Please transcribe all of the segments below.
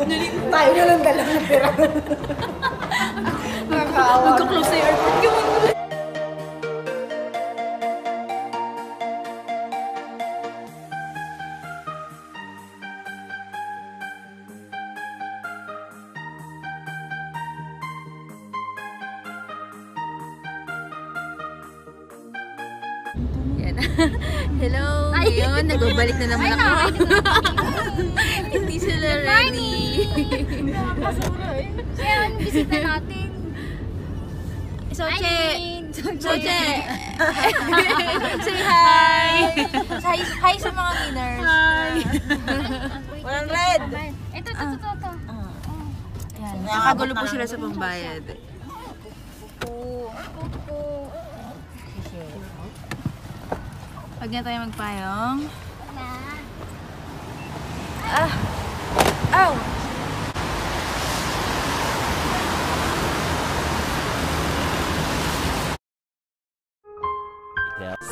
Tayo na lang dalang na pera. Nakakaawa. Magka-close sa airport. Yan. Hello! Ngayon, nagbabalik na naman ako. Hindi sila ready. Siya ang bisita natin. Soche! Soche! Say hi! Hi sa mga winners. Hi! Walang red. Ito. Ayan, nakagulo po sila sa pambayad. Huwag na tayo magpayong. Ow!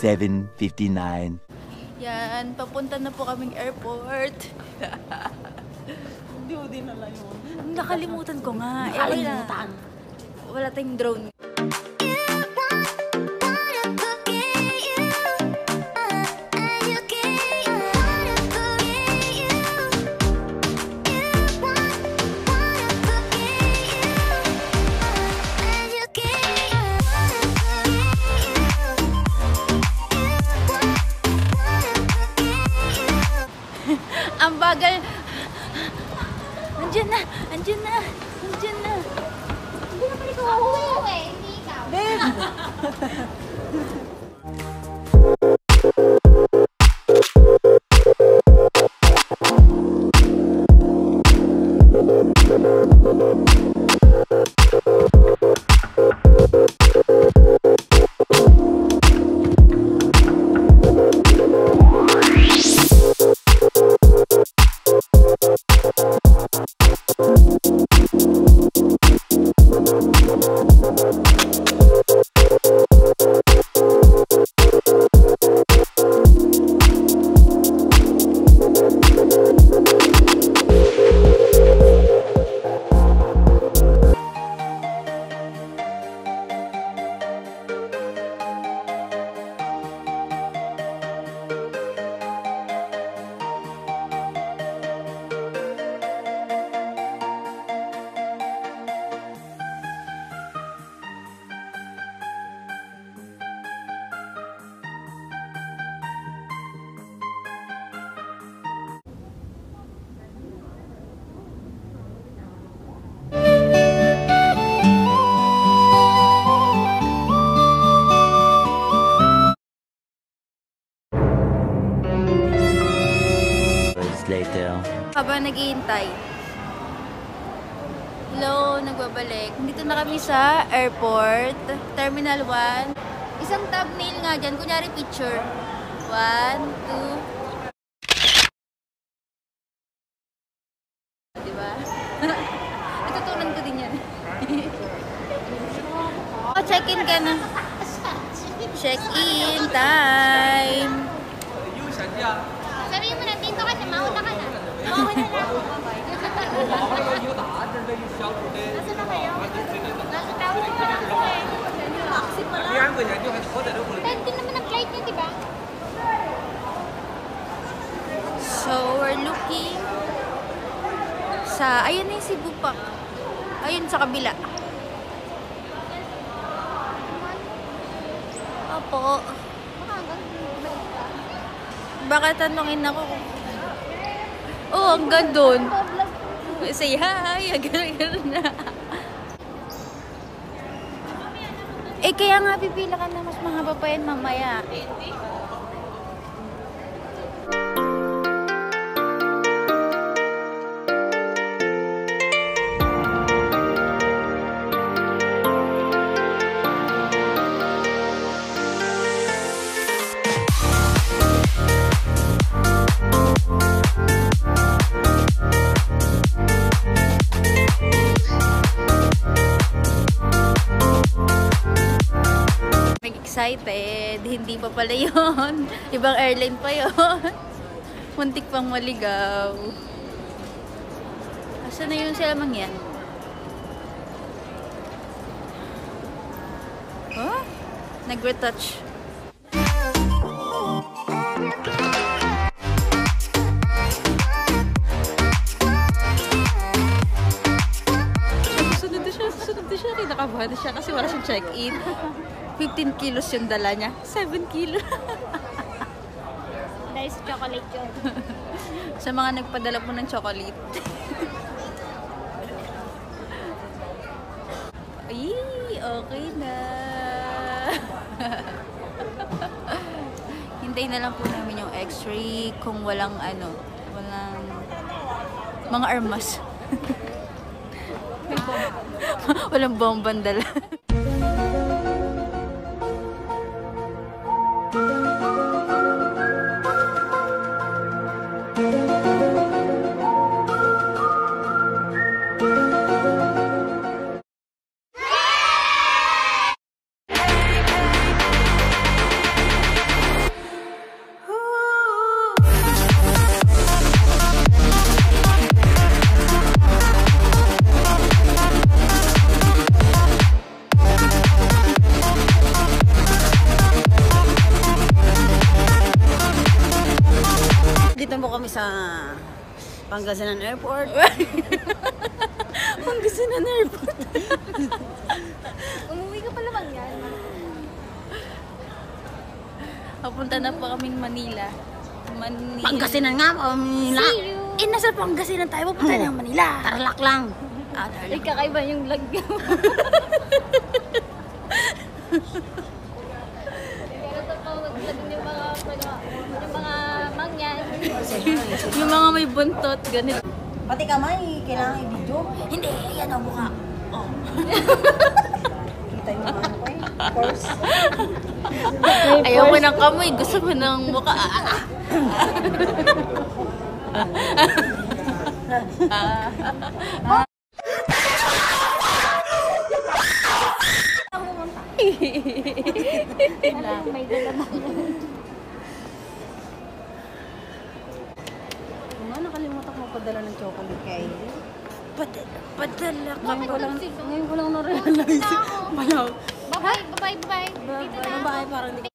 7:59. Yan, papunta na po kaming airport. Hindi ko din alam yun. Nakalimutan ko nga. Nakalimutan. Wala tayong drone. Ang bagal. Andiyan na. Hindi naman ikaw uuwi. Hindi ikaw. Babe! Later. Habang naghihintay. Hello, nagbabalik. Dito na kami sa airport, Terminal 1. Isang thumbnail nga dyan, kunyari picture. 1, 2. Diba? Natutunan ko din yan. Oh, check-in ka na. Check-in time. Sabihin mo na, dito ka na, mauna ka na. Okay na lang. Nasaan na kayo? Nasa tower pa lang po eh. Taxi pa lang. 10 din naman ang flight niyo, diba? So, we're looking sa, ayun na yung Cebu Park. Ayun, sa kabila. Opo. Baka tanongin ako kung... Oh, hanggang doon. Say hi, gano'n na. Eh, kaya nga pipila ka na mas mahaba pa yan mamaya. Excited. Hindi pa pala yun. Ibang airline pa yun. Muntik pang maligaw. Asa na yun sila mangyan? Oh? Nag-retouch. Susunod na siya. Kinakabahan na siya kasi wala siyang check-in. 15 kilos yung dala niya. 7 kilos. Dahil sa chocolate yun. Sa mga nagpadala po ng chocolate. Ay, okay na. Hintayin na lang po namin yung x-ray kung walang walang mga armas. Walang bombang dala. Dito mo kami sa Pangasinan Airport. Pangasinan Airport. Umuwi ka pala bang yan? Papunta na po kaming Manila. Pangasinan nga, Manila. See you! Eh, nasa Pangasinan tayo. Papunta na Manila. Tarlac lang. Ay, kakaiba yung vlog niya. Pero totoo, mag-vlog yung mga mangyan. Yung mga may buntot, ganito. Pati kamay, kailangan i-video. Hindi, yan ang mukha. Oh. Kita yung mga ano ko eh. Of course. Ayaw mo ng kamay, gusto mo ng mukha. May dala ba? Nakalimutan ko padala ng chocolate kay Padala ka. Ngayon ko lang na-realize. Malaw. Bye-bye, bye-bye, bye-bye. Dito na. Bye, parang hindi.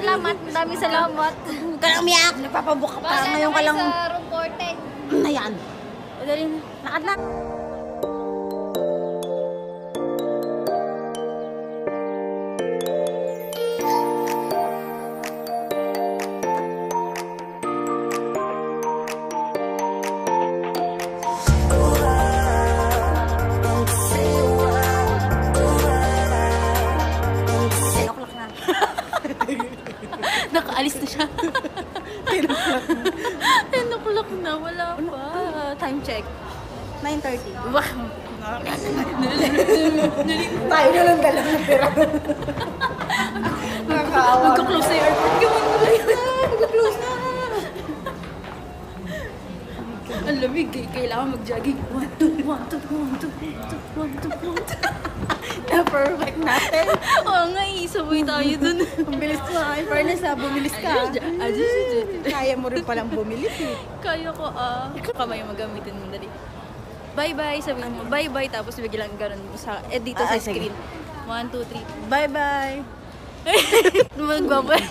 Salamat, dami salamat. Huwag ka lang umiyak. Nagpapabuka pa. Basta Ngayon ka lang. sa room 14. Ayan. Madali na. Lakad na. Nakaalis na siya. 10 o'clock na. Wala pa. Time check. 9:30. Wow. Tayo na lang dala ng pera. Nakakaawa. Magka-close na yung airport. Gawin mo lang yun. Mag-close na. Ang lamig eh. Kailangan mag-jogging. 1, 2, 1, 2, 1, 2, 1, 2, 1, 2. Na-perfect natin. Oo nga eh. Sabay tayo dun. Ang bilis mo. In fairness ha, bumilis ka. Kaya mo rin palang bumilis eh. Kaya ko kamay magamitin mo dali. Bye-bye. Sabihin mo bye-bye. Tapos biglang ganun sa dito sa sige. screen. 1, 2, 3. Bye-bye. Magbabay.